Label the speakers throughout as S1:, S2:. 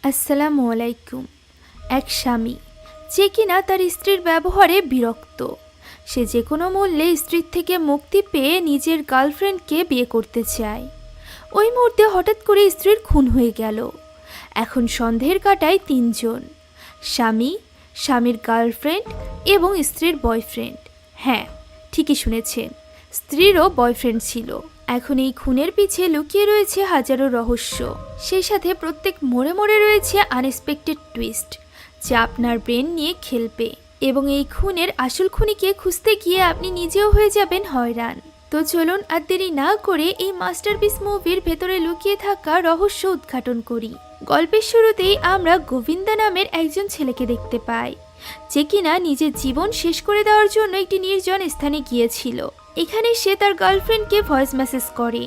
S1: আসসালামু আলাইকুম। এক স্বামী যে কিনা তার স্ত্রীর ব্যবহারে বিরক্ত, সে যে কোনো মূল্যে স্ত্রীর থেকে মুক্তি পেয়ে নিজের গার্লফ্রেন্ডকে বিয়ে করতে চায়। ওই মুহূর্তে হঠাৎ করে স্ত্রীর খুন হয়ে গেল। এখন সন্দেহের কাঁটায় তিনজন: স্বামী, স্বামীর গার্লফ্রেন্ড এবং স্ত্রীর বয়ফ্রেন্ড। হ্যাঁ, ঠিকই শুনেছেন, স্ত্রীরও বয়ফ্রেন্ড ছিল। এখন এই খুনের পিছে লুকিয়ে রয়েছে হাজারো রহস্য, সেই সাথে প্রত্যেক মোড়ে মোড়ে রয়েছে আনএক্সপেক্টেড টুইস্ট যা আপনার ব্রেন নিয়ে খেলবে, এবং এই খুনের আসল খুনিকে খুঁজতে গিয়ে আপনি নিজেও হয়ে যাবেন হয়রান। তো চলুন আর দেরি না করে এই মাস্টারপিস মুভির ভেতরে লুকিয়ে থাকা রহস্য উদ্ঘাটন করি। গল্পের শুরুতেই আমরা গোবিন্দা নামের একজন ছেলেকে দেখতে পাই, যে কিনা নিজের জীবন শেষ করে দেওয়ার জন্য একটি নির্জন স্থানে গিয়েছিল। এখানে সে তার গার্লফ্রেন্ডকে ভয়েস মেসেজ করে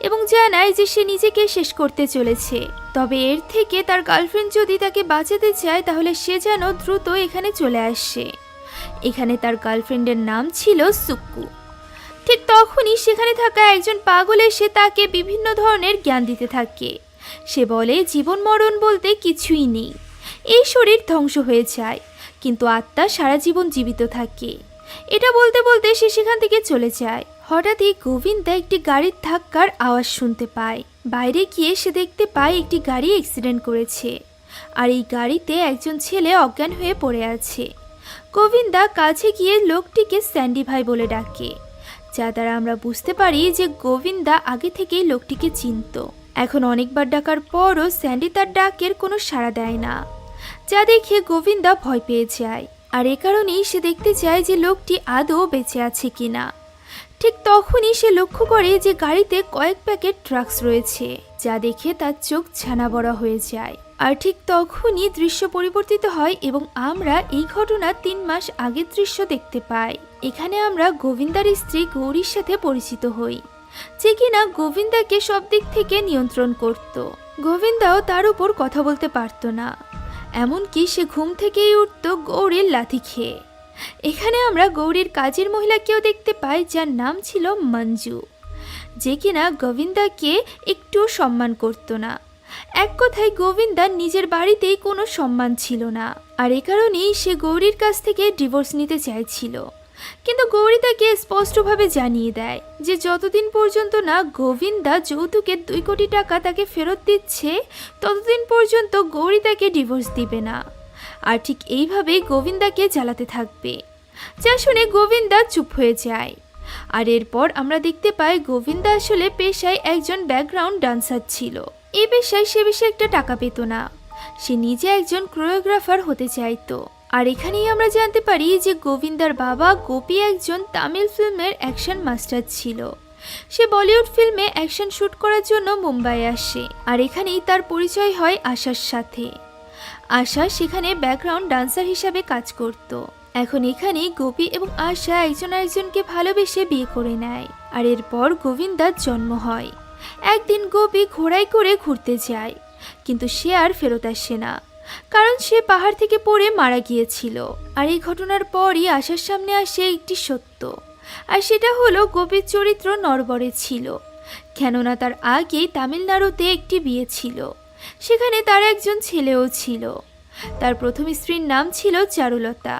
S1: এবং জানায় যে সে নিজেকে শেষ করতে চলেছে, তবে এর থেকে তার গার্লফ্রেন্ড যদি তাকে বাঁচাতে চায় তাহলে সে যেন দ্রুত এখানে চলে আসে। এখানে তার গার্লফ্রেন্ডের নাম ছিল সুক্কু। ঠিক তখনই সেখানে থাকা একজন পাগল এসে তাকে বিভিন্ন ধরনের জ্ঞান দিতে থাকে। সে বলে জীবন মরণ বলতে কিছুই নেই, এই শরীর ধ্বংস হয়ে যায় কিন্তু আত্মা সারা জীবন জীবিত থাকে। এটা বলতে বলতে সে সেখান থেকে চলে যায়। হঠাৎই গোবিন্দা একটি গাড়ির ধাক্কার আওয়াজ শুনতে পায়। বাইরে গিয়ে সে দেখতে পায় একটি গাড়ি অ্যাক্সিডেন্ট করেছে, আর এই গাড়িতে একজন ছেলে অজ্ঞান হয়ে পড়ে আছে। গোবিন্দা কাছে গিয়ে লোকটিকে স্যান্ডি ভাই বলে ডাকে, যা দ্বারা আমরা বুঝতে পারি যে গোবিন্দা আগে থেকেই লোকটিকে চিনত। এখন অনেকবার ডাকার পরও স্যান্ডি তার ডাকের কোনো সাড়া দেয় না, যা দেখে গোবিন্দা ভয় পেয়ে যায়। আর এ কারণেই সে দেখতে চায় যে লোকটি আদৌ বেঁচে আছে কিনা। ঠিক তখনই সে লক্ষ্য করে যে গাড়িতে কয়েক প্যাকেট ড্রাগস রয়েছে, যা দেখে তার চোখ ছানা বড়া হয়ে যায়। আর ঠিক তখনই দৃশ্য পরিবর্তিত হয় এবং আমরা এই ঘটনা 3 মাস আগের দৃশ্য দেখতে পাই। এখানে আমরা গোবিন্দার স্ত্রী গৌরীর সাথে পরিচিত হই, যে কিনা গোবিন্দাকে সব দিক থেকে নিয়ন্ত্রণ করত। গোবিন্দাও তার উপর কথা বলতে পারত না, এমনকি সে ঘুম থেকেই উঠত গৌরীর লাথি খেয়ে। এখানে আমরা গৌরীর কাজের মহিলাকেও দেখতে পাই, যার নাম ছিল মঞ্জু, যে কিনা গোবিন্দাকে একটু সম্মান করত না। এক কথায় গোবিন্দার নিজের বাড়িতেই কোনো সম্মান ছিল না, আর এ কারণেই সে গৌরীর কাছ থেকে ডিভোর্স নিতে চাইছিল। কিন্তু গৌরী তাকে স্পষ্টভাবে জানিয়ে দেয় যে যতদিন পর্যন্ত না গোবিন্দা যৌতুকের 2 কোটি টাকা তাকে ফেরত দিচ্ছে ততদিন পর্যন্ত গৌরী তাকে ডিভোর্স দিবে না। আর ঠিক এইভাবেই গোবিন্দাকে জ্বালাতে থাকবে, যা শুনে গোবিন্দা চুপ হয়ে যায়। আর এরপর আমরা দেখতে পাই গোবিন্দা আসলে পেশায় একজন ব্যাকগ্রাউন্ড ডান্সার ছিল। এই পেশায় সে বেশি একটা টাকা পেত না, সে নিজে একজন কোরিওগ্রাফার হতে চাইতো। আর এখানেই আমরা জানতে পারি যে গোবিন্দার বাবা গোপী একজন তামিল ফিল্মের অ্যাকশন মাস্টার ছিল। সে বলিউড ফিল্মে অ্যাকশন শুট করার জন্য মুম্বাই আসে, আর এখানেই তার পরিচয় হয় আশার সাথে। আশা সেখানে ব্যাকগ্রাউন্ড ডান্সার হিসাবে কাজ করত। এখন এখানেই গোপী এবং আশা একজন আরেকজনকে ভালোবেসে বিয়ে করে নেয়, আর এরপর গোবিন্দার জন্ম হয়। একদিন গোপী ঘোড়ায় করে ঘুরতে যায়, কিন্তু সে আর ফেরত আসে না, কারণ সে পাহাড় থেকে পড়ে মারা গিয়েছিল। আর এই ঘটনার পরই আশার সামনে আসে একটি সত্য, আর সেটা হলো গোপীর চরিত্র নরবরে ছিল, কেননা তার আগেই তামিলনাড়ুতে একটি বিয়ে ছিল, সেখানে তার একজন ছেলেও ছিল। তার প্রথম স্ত্রীর নাম ছিল চারুলতা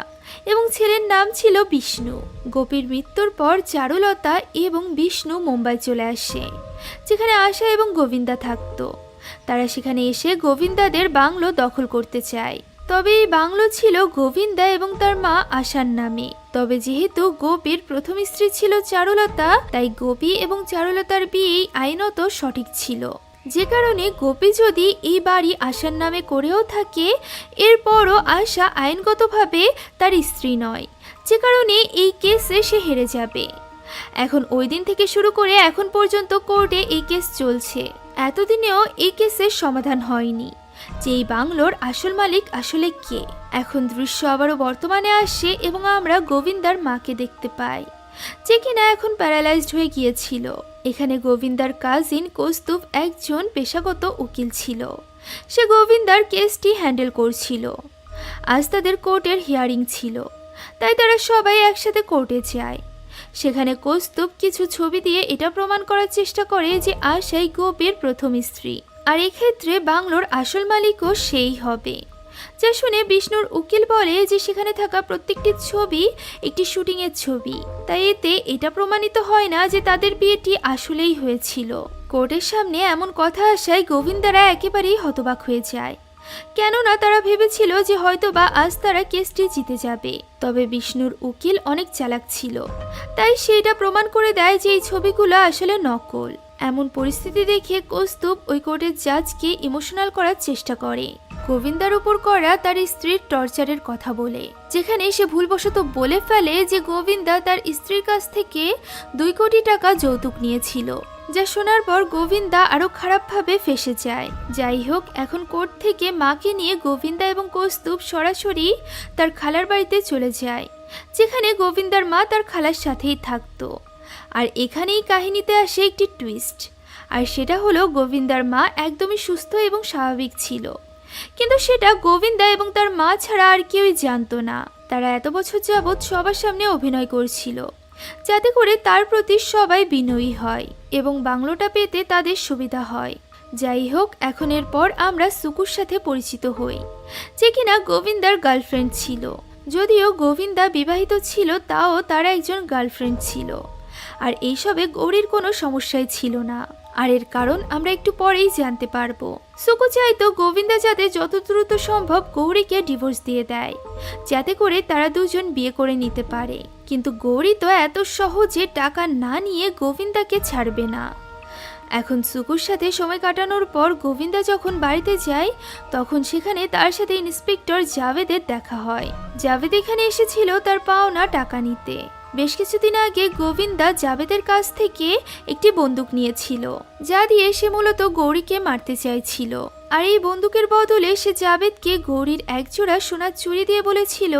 S1: এবং ছেলের নাম ছিল বিষ্ণু। গোপীর মৃত্যুর পর চারুলতা এবং বিষ্ণু মুম্বাই চলে আসে, যেখানে আশা এবং গোবিন্দা থাকতো। তারা সেখানে এসে গোবিন্দাদের বাংলো দখল করতে চায়, তবে এই বাংলো ছিল গোবিন্দা এবং তার মা আশার নামে। তবে যেহেতু গোপীর প্রথম স্ত্রী ছিল চারুলতা, তাই গোপী এবং চারুলতার বিয়ে আইনত সঠিক ছিল, যে কারণে গোপী যদি এই বাড়ি আশার নামে করেও থাকে, এরপরও আশা আইনগতভাবে তার স্ত্রী নয়, যে কারণে এই কেসে সে হেরে যাবে। এখন ওই দিন থেকে শুরু করে এখন পর্যন্ত কোর্টে এই কেস চলছে। এতদিনেও এই কেসের সমাধান হয়নি যে এই বাংলোর আসল মালিক আসলে কে। এখন দৃশ্য আবারও বর্তমানে আসে এবং আমরা গোবিন্দার মাকে দেখতে পাই, যে কিনা এখন প্যারালাইজড হয়ে গিয়েছিল। এখানে গোবিন্দার কাজিন কৌস্তুভ একজন পেশাগত উকিল ছিল, সে গোবিন্দার কেসটি হ্যান্ডেল করছিল। আজ তাদের কোর্টের হিয়ারিং ছিল, তাই তারা সবাই একসাথে কোর্টে যায়। সেখানে কৌস্তুভ কিছু ছবি দিয়ে এটা প্রমাণ করার চেষ্টা করে যে আশাই গোপীর প্রথম স্ত্রী। আর এক্ষেত্রে বাংলোর আসল মালিকও সেই হবে। যা শুনে বিষ্ণুর উকিল বলে যে সেখানে থাকা প্রত্যেকটি ছবি একটি শুটিংয়ের ছবি, তাই এতে এটা প্রমাণিত হয় না যে তাদের বিয়েটি আসলেই হয়েছিল। কোর্টের সামনে এমন কথা আসায় গোবিন্দারা একেবারেই হতবাক হয়ে যায়, কেননা তারা ভেবেছিল যে হয়তোবা আজ তারা কেসটি জিতে যাবে। তবে বিষ্ণুর উকিল অনেক চালাক ছিল, তাই সেটা প্রমাণ করে দেয় যে এই ছবিগুলো আসলে নকল। এমন পরিস্থিতি দেখে কৌস্তুভ ওই কোর্টের জাজকে ইমোশনাল করার চেষ্টা করে গোবিন্দার উপর করা তার স্ত্রীর টর্চারের কথা বলে, যেখানে সে ভুলবশত বলে ফেলে যে গোবিন্দা তার স্ত্রীর কাছ থেকে 2 কোটি টাকা যৌতুক নিয়েছিল, যা শোনার পর গোবিন্দা আরো খারাপভাবে ফেঁসে যায়। যাই হোক, এখন কোর্ট থেকে মাকে নিয়ে গোবিন্দা এবং কৌস্তুভ সরাসরি তার খালার বাড়িতে চলে যায়, যেখানে গোবিন্দার মা তার খালার সাথেই থাকতো। আর এখানেই কাহিনীতে আসে একটি টুইস্ট, আর সেটা হলো গোবিন্দার মা একদমই সুস্থ এবং স্বাভাবিক ছিল, কিন্তু সেটা গোবিন্দা এবং তার মা ছাড়া আর কেউই জানতো না। তারা এত বছর যাবৎ সবার সামনে অভিনয় করছিল, যাতে করে তার প্রতি সবাই বিনয়ী হয় এবং বাংলোটা পেতে তাদের সুবিধা হয়। যাই হোক, এখন এরপর আমরা সুকুর সাথে পরিচিত হই, যে কিনা গোবিন্দার গার্লফ্রেন্ড ছিল। যদিও গোবিন্দা বিবাহিত ছিল, তাও তার একজন গার্লফ্রেন্ড ছিল, আর এইসবে গৌরীর কোনো সমস্যাই ছিল না। আর এর কারণ আমরা একটু পরেই জানতে পারবো। সুকু চাইতো গোবিন্দা যাতে যত দ্রুত সম্ভব গৌরীকে ডিভোর্স দিয়ে দেয়, যাতে করে তারা দুজন বিয়ে করে নিতে পারে। কিন্তু গৌরী তো এত সহজে টাকা না নিয়ে গোবিন্দাকে ছাড়বে না। এখন সুকুর সাথে সময় কাটানোর পর গোবিন্দা যখন বাড়িতে যায়, তখন সেখানে তার সাথে ইন্সপেক্টর জাভেদের দেখা হয়। জাভেদ এখানে এসেছিল তার পাওনা টাকা নিতে। বেশ কিছুদিন আগে গোবিন্দা জাভেদের কাছ থেকে একটি বন্দুক নিয়েছিল, যা দিয়ে সে মূলত গৌরীকে মারতে চাইছিল। আর এই বন্দুকের বদলে সে জাভেদকে গৌরীর একজোড়া সোনার চুড়ি দিয়ে বলেছিল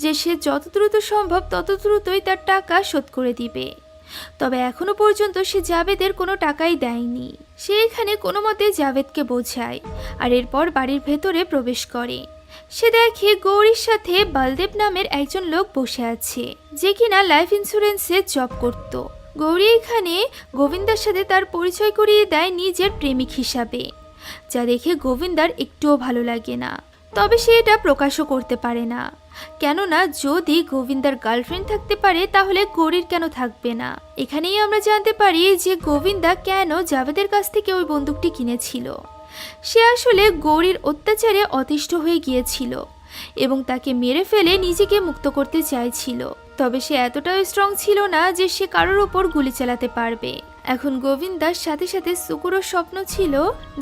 S1: যে সে যত দ্রুত সম্ভব তত দ্রুতই তার টাকা শোধ করে দিবে। তবে এখনো পর্যন্ত সে জাভেদের কোনো টাকাই দেয়নি। সে এখানে কোনো মতে জাভেদকে বোঝায়, আর এরপর বাড়ির ভেতরে প্রবেশ করে। সে দেখে গৌরীর সাথে বলদেব নামের একজন লোক বসে আছে, যে কিনা লাইফ ইন্স্যুরেন্সে জব করত। গৌরী এখানে গোবিন্দার সাথে তার পরিচয় করিয়ে দেয় নিজের প্রেমিক হিসাবে, যা দেখে গোবিন্দার একটুও ভালো লাগে না। তবে সে এটা প্রকাশও করতে পারে না, কেননা যদি গোবিন্দার গার্লফ্রেন্ড থাকতে পারে তাহলে গৌরীর কেন থাকবে না। এখানেই আমরা জানতে পারি যে গোবিন্দা কেন জাভেদের কাছ থেকে ওই বন্দুকটি কিনেছিল। সে আসলে গৌরীর অত্যাচারে অতিষ্ঠ হয়ে গিয়েছিল এবং তাকে মেরে ফেলে নিজেকে মুক্ত করতে চাইছিল। তবে সে এতটাও স্ট্রং ছিল না যে সে কারোর ওপর গুলি চালাতে পারবে। এখন গোবিন্দার সাথে সাথে সুকুরও স্বপ্ন ছিল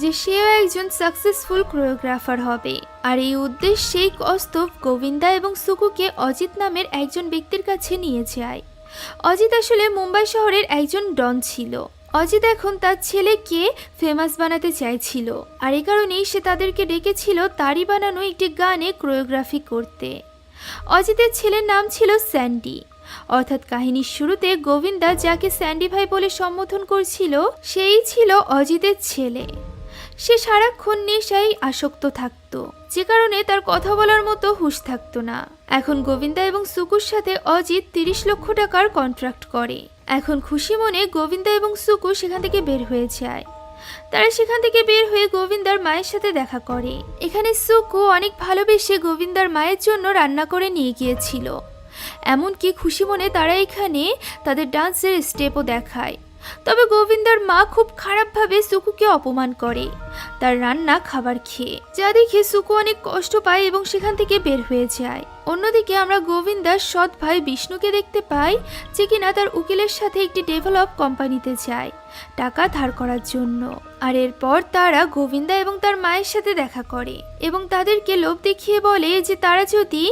S1: যে সেও একজন সাকসেসফুল কোরিওগ্রাফার হবে। আর এই উদ্দেশ্যেই কৌস্তুভ গোবিন্দা এবং সুকুকে অজিত নামের একজন ব্যক্তির কাছে নিয়ে যায়। অজিত আসলে মুম্বাই শহরের একজন ডন ছিল। অজিত এখন তার ছেলেকে ফেমাস বানাতে চাইছিল, আর এই কারণেই সে তাদেরকে ডেকেছিল তারই বানানো একটি গানে কোরিওগ্রাফি করতে। অজিতের ছেলের নাম ছিল স্যান্ডি, অর্থাৎ কাহিনীর শুরুতে গোবিন্দা যাকে স্যান্ডি ভাই বলে সম্বোধন করছিল সেই ছিল অজিতের ছেলে। সে সারাক্ষণ নেশায় আসক্ত থাকতো, যে কারণে তার কথা বলার মতো হুঁশ থাকতো না। এখন গোবিন্দা এবং সুকুর সাথে অজিত 30 লক্ষ টাকার কন্ট্রাক্ট করে। এখন খুশি মনে গোবিন্দা এবং সুকু সেখান থেকে বের হয়ে যায়। তারা সেখান থেকে বের হয়ে গোবিন্দার মায়ের সাথে দেখা করে। এখানে সুকু অনেক ভালোবেসে গোবিন্দার মায়ের জন্য রান্না করে নিয়ে গিয়েছিল। এমনকি খুশি মনে তারা এখানে তাদের ডান্সের স্টেপও দেখায়। তবে গোবিন্দার মা খুব খারাপভাবে সুকুকে অপমান করে তার রান্না খাবার খেয়ে, যা দেখে সুকু অনেক কষ্ট পায় এবং সেখান থেকে বের হয়ে যায়। অন্যদিকে আমরা গোবিন্দার সৎ ভাই বিষ্ণুকে দেখতে পাই, যে কিনা তার উকিলের সাথে একটি ডেভেলপ কোম্পানিতে যায় টাকা ধার করার জন্য। আর এরপর তারা গোবিন্দা এবং তার মায়ের সাথে দেখা করে এবং তাদেরকে লোভ দেখিয়ে বলে যে তারা যদি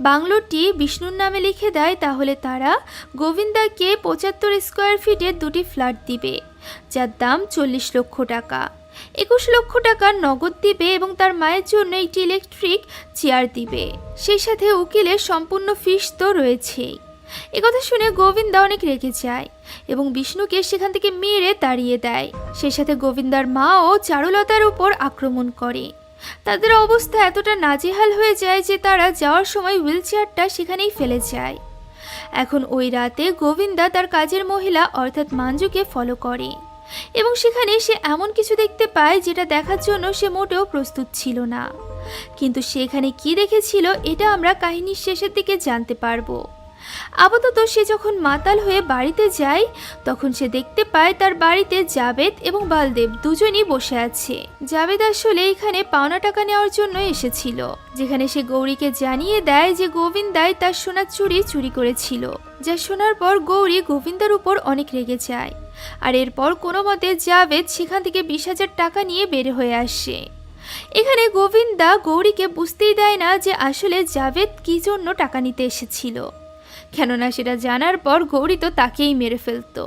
S1: বাংলোটি বিষ্ণুর নামে লিখে দেয় তাহলে তারা গোবিন্দাকে 75 স্কোয়ার ফিটের 2টি ফ্ল্যাট দিবে, যার দাম 40 লক্ষ টাকা। 21 লক্ষ টাকার নগদ দিবে এবং তার মায়ের জন্য একটি ইলেকট্রিক চেয়ার দিবে। সেই সাথে উকিলের সম্পূর্ণ ফিস তো রয়েছেই। একথা শুনে গোবিন্দা অনেক রেগে যায় এবং বিষ্ণুকে সেখান থেকে মেরে তাড়িয়ে দেয়। সেই সাথে গোবিন্দার মাও চারুলতার উপর আক্রমণ করে। তাদের অবস্থা এতটা নাজেহাল হয়ে যায় যে তারা যাওয়ার সময় হুইল চেয়ারটা সেখানেই ফেলে যায়। এখন ওই রাতে গোবিন্দা তার কাজের মহিলা অর্থাৎ মাঞ্জুকে ফলো করে এবং সেখানে সে এমন কিছু দেখতে পায় যেটা দেখার জন্য সে মোটেও প্রস্তুত ছিল না। কিন্তু সেখানে কি দেখেছিল এটা আমরা কাহিনীর শেষের দিকে জানতে পারবো। আপাতত সে যখন মাতাল হয়ে বাড়িতে যায় তখন সে দেখতে পায় তার বাড়িতে জাবেদ এবং বালদেব দুজনই বসে আছে। জাবেদ আসলে এখানে পাওনা টাকা নেওয়ার জন্য এসেছিল, যেখানে সে গৌরীকে জানিয়ে দেয় যে গোবিন্দাই তার সোনার চুড়ি চুরি করেছিল। যা শোনার পর গৌরী গোবিন্দার উপর অনেক রেগে যায়, আর এরপর কোনো মতে জাবেদ সেখান থেকে 20,000 টাকা নিয়ে বের হয়ে আসে। এখানে গোবিন্দা গৌরীকে বুঝতেই দেয় না যে আসলে জাবেদ কি জন্য টাকা নিতে এসেছিল, কেননা সেটা জানার পর গৌরী তো তাকেই মেরে ফেলতো।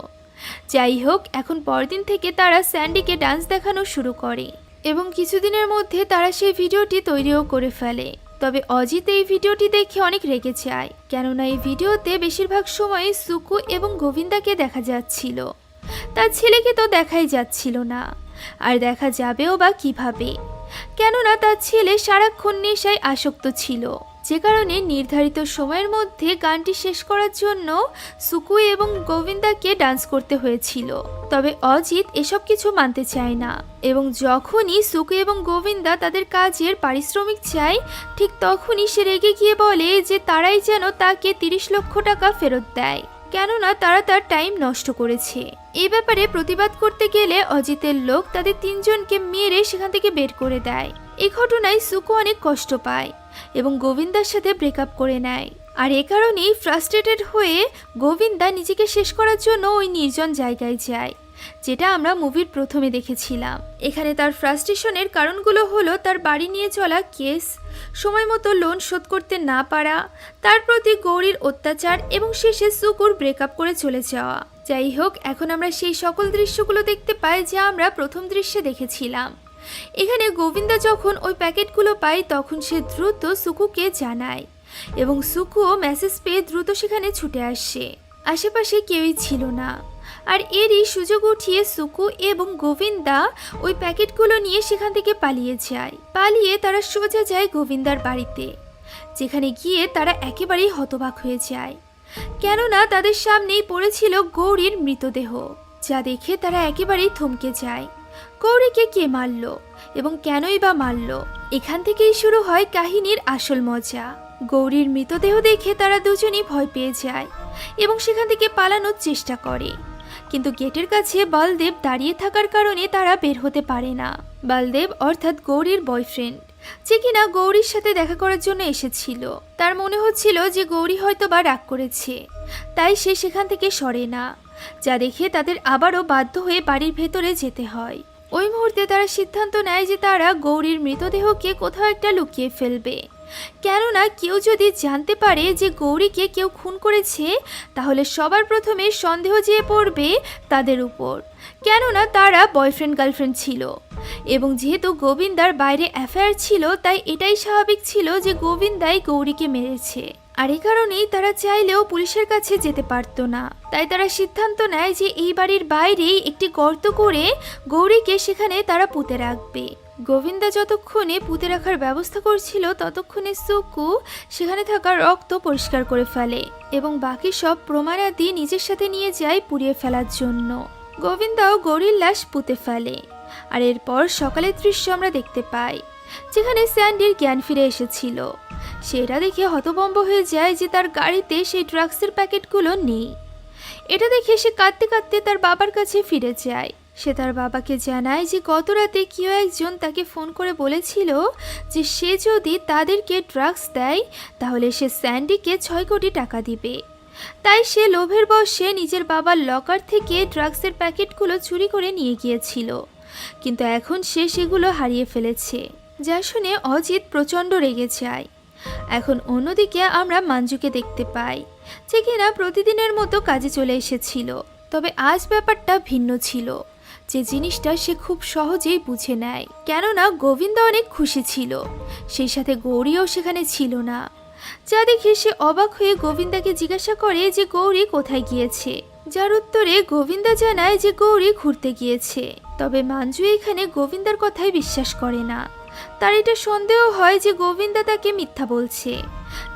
S1: যাই হোক, এখন পরদিন থেকে তারা স্যান্ডিকে ডান্স দেখানো শুরু করে এবং কিছুদিনের মধ্যে তারা সেই ভিডিওটি তৈরিও করে ফেলে। তবে অজিত এই ভিডিওটি দেখে অনেক রেগে যায়, কেননা এই ভিডিওতে বেশিরভাগ সময় সুকু এবং গোবিন্দাকে দেখা যাচ্ছিল, তার ছেলেকে তো দেখাই যাচ্ছিল না, আর দেখা যাবেও বা কিভাবে, কেননা তার ছেলে সারাক্ষণ নেশায় আসক্ত ছিল, যে কারণে নির্ধারিত সময়ের মধ্যে গানটি শেষ করার জন্য সুকু এবং গোবিন্দাকে ডান্স করতে হয়েছিল। তবে অজিত এসব কিছু মানতে চায় না, এবং যখনই সুকু এবং গোবিন্দা তাদের কাজের পারিশ্রমিক চায় ঠিক তখনই সে রেগে গিয়ে বলে যে তারাই যেন তাকে 30 লক্ষ টাকা ফেরত দেয়, কেননা তারা তার টাইম নষ্ট করেছে। এই ব্যাপারে প্রতিবাদ করতে গেলে অজিতের লোক তাদের 3 জনকে মেরে সেখান থেকে বের করে দেয়। এই ঘটনায় সুকু অনেক কষ্ট পায় এবং গোবিন্দার সাথে ব্রেকআপ করে নেয়, আর এ কারণেই ফ্রাস্ট্রেটেড হয়ে গোবিন্দা নিজেকে শেষ করার জন্য ওই নির্জন জায়গায় যায়, যেটা আমরা মুভির প্রথমে দেখেছিলাম। এখানে তার ফ্রাস্ট্রেশনের কারণগুলো হলো তার বাড়ি নিয়ে চলা কেস, সময় মতো লোন শোধ করতে না পারা, তার প্রতি গৌরীর অত্যাচার এবং শেষে সুকুর ব্রেকআপ করে চলে যাওয়া। যাই হোক, এখন আমরা সেই সকল দৃশ্যগুলো দেখতে পাই যা আমরা প্রথম দৃশ্যে দেখেছিলাম। এখানে গোবিন্দা যখন ওই প্যাকেটগুলো পায় তখন সে দ্রুত সুকুকে জানায় এবং সুকুও মেসেজ পেয়ে দ্রুত সেখানে ছুটে আসে। আশেপাশে কেউই ছিল না, আর এরই সুযোগ উঠিয়ে সুকু এবং গোবিন্দা ওই প্যাকেটগুলো নিয়ে সেখান থেকে পালিয়ে যায়। পালিয়ে তারা সোজা যায় গোবিন্দার বাড়িতে, যেখানে গিয়ে তারা একেবারেই হতবাক হয়ে যায়, কেননা তাদের সামনেই পড়েছিল গৌরীর মৃতদেহ, যা দেখে তারা একেবারেই থমকে যায়। গৌরীকে কে মারল এবং কেনই বা মারল? এখান থেকেই শুরু হয় কাহিনীর আসল মজা। গৌরীর মৃতদেহ দেখে তারা দুজনেই ভয় পেয়ে যায় এবং সেখান থেকে পালানোর চেষ্টা করে, কিন্তু গেটের কাছে বলদেব দাঁড়িয়ে থাকার কারণে তারা বের হতে পারে না। বলদেব অর্থাৎ গৌরীর বয়ফ্রেন্ড, যে কিনা গৌরীর সাথে দেখা করার জন্য এসেছিল। তার মনে হচ্ছিল যে গৌরী হয়তো বা রাগ করেছে, তাই সে সেখান থেকে সরে না, যা দেখে তাদের আবারও বাধ্য হয়ে বাড়ির ভেতরে যেতে হয়। ওই মুহূর্তে তারা সিদ্ধান্ত নেয় যে তারা গৌরীর মৃতদেহকে কোথাও একটা লুকিয়ে ফেলবে, কেননা কেউ যদি জানতে পারে যে গৌরীকে কেউ খুন করেছে তাহলে সবার প্রথমে সন্দেহ যেয়ে পড়বে তাদের উপর, কেননা তারা বয়ফ্রেন্ড গার্লফ্রেন্ড ছিল এবং যেহেতু গোবিন্দার বাইরে অ্যাফেয়ার ছিল তাই এটাই স্বাভাবিক ছিল যে গোবিন্দাই গৌরীকে মেরেছে। আর এই কারণেই তারা চাইলেও পুলিশের কাছে যেতে পারত না, তাই তারা সিদ্ধান্ত নেয় যে এই বাড়ির বাইরেই একটি গর্ত করে গৌরীকে সেখানে তারা পুঁতে রাখবে। গোবিন্দা যতক্ষণে পুঁতে রাখার ব্যবস্থা করছিল ততক্ষণে সুকু সেখানে থাকা রক্ত পরিষ্কার করে ফেলে এবং বাকি সব প্রমাণাদি নিজের সাথে নিয়ে যায় পুড়িয়ে ফেলার জন্য। গোবিন্দাও গৌরীর লাশ পুঁতে ফেলে, আর এরপর সকালের দৃশ্য আমরা দেখতে পাই, যেখানে স্যান্ডির জ্ঞান ফিরে এসেছিল। সেটা দেখে হতভম্ব হয়ে যায় যে তার গাড়িতে সেই ড্রাগসের প্যাকেটগুলো নেই। এটা দেখে সে কাঁদতে কাঁদতে তার বাবার কাছে ফিরে যায়। সে তার বাবাকে জানায় যে গত রাতে কেউ একজন তাকে ফোন করে বলেছিল যে সে যদি তাদেরকে ড্রাগস দেয় তাহলে সে স্যান্ডিকে 6 কোটি টাকা দিবে। তাই সে লোভের বশে নিজের বাবার লকার থেকে ড্রাগসের প্যাকেটগুলো চুরি করে নিয়ে গিয়েছিল, কিন্তু এখন সে সেগুলো হারিয়ে ফেলেছে, যা শুনে অজিত প্রচণ্ড রেগে যায়। এখন অন্যদিকে আমরা মঞ্জুকে দেখতে পাই, যে কিনা প্রতিদিনের মতো কাজে চলে এসেছিল, তবে আজ ব্যাপারটা ভিন্ন ছিল, যে জিনিসটা সে খুব সহজেই বুঝে নেয়, কেননা গোবিন্দা অনেক খুশি ছিল, সেই সাথে গৌরীও সেখানে ছিল না। যা দেখে সে অবাক হয়ে গোবিন্দাকে জিজ্ঞাসা করে যে গৌরী কোথায় গিয়েছে, যার উত্তরে গোবিন্দা জানায় যে গৌরী ঘুরতে গিয়েছে। তবে মঞ্জু এখানে গোবিন্দার কথাই বিশ্বাস করে না, তার এটা সন্দেহ হয় যে গোবিন্দা তাকে মিথ্যা বলছে,